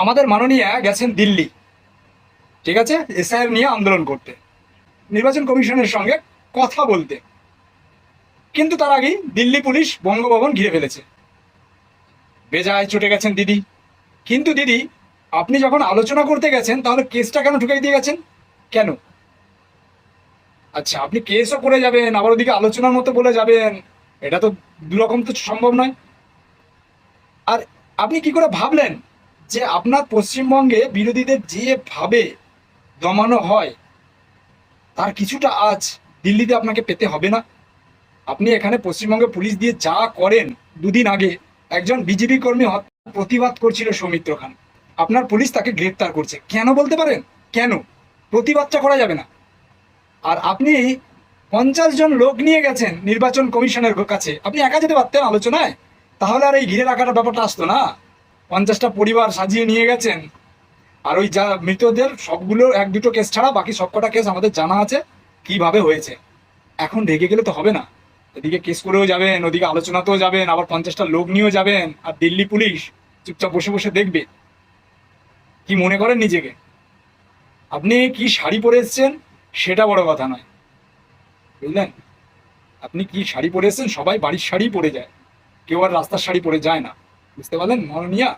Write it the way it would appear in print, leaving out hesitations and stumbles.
আমাদের মাননীয়া গেছেন দিল্লি, ঠিক আছে, এসআইআর নিয়ে আন্দোলন করতে, নির্বাচন কমিশনের সঙ্গে কথা বলতে। কিন্তু তার আগেই দিল্লি পুলিশ বঙ্গভবন ঘিরে ফেলেছে। বেজায় চটে গেছেন দিদি। কিন্তু দিদি, আপনি যখন আলোচনা করতে গেছেন তাহলে কেসটা কেন ঢুকাই দিয়ে গেছেন? কেন? আচ্ছা, আপনি কেসও করে যাবেন, আবার ওদিকে আলোচনার মতো বলে যাবেন, এটা তো দুরকম তো সম্ভব নয়। আর আপনি কি করে ভাবলেন যে আপনার পশ্চিমবঙ্গে বিরোধীদের যেভাবে দমানো হয় তার কিছুটা আজ দিল্লিতে আপনাকে পেতে হবে না? আপনি এখানে পশ্চিমবঙ্গে পুলিশ দিয়ে যা করেন, দুদিন আগে একজন বিজেপি কর্মী প্রতিবাদ করছিল সৌমিত্র খান, আপনার পুলিশ তাকে গ্রেপ্তার করছে। কেন বলতে পারেন? কেন প্রতিবাদটা করা যাবে না? আর আপনি 50 জন লোক নিয়ে গেছেন নির্বাচন কমিশনের কাছে, আপনি একা যেতে পারতেন আলোচনায়, তাহলে আর এই ঘিরে রাখাটা ব্যাপারটা আসতো না। 50টা পরিবার সাজিয়ে নিয়ে গেছেন। আর ওই যা মৃতদের সবগুলো এক দুটো কেস ছাড়া বাকি সবকটা কেস আমাদের জানা আছে কিভাবে হয়েছে। এখন ঢেকে গেলে তো হবে না। এদিকে কেস করেও যাবেন, ওদিকে আলোচনাতেও যাবেন, আবার 50টা লোক নিয়েও যাবেন, আর দিল্লি পুলিশ চুপচাপ বসে বসে দেখবে। কি মনে করেন নিজেকে? আপনি কি শাড়ি পরে এসছেন সেটা বড় কথা নয়, বুঝলেন? আপনি কি শাড়ি পরে এসছেন, সবাই বাড়ির শাড়ি পরে যায়, কেউ আর রাস্তার শাড়ি পরে যায় না। বুঝতে পারলেন মাননীয়া?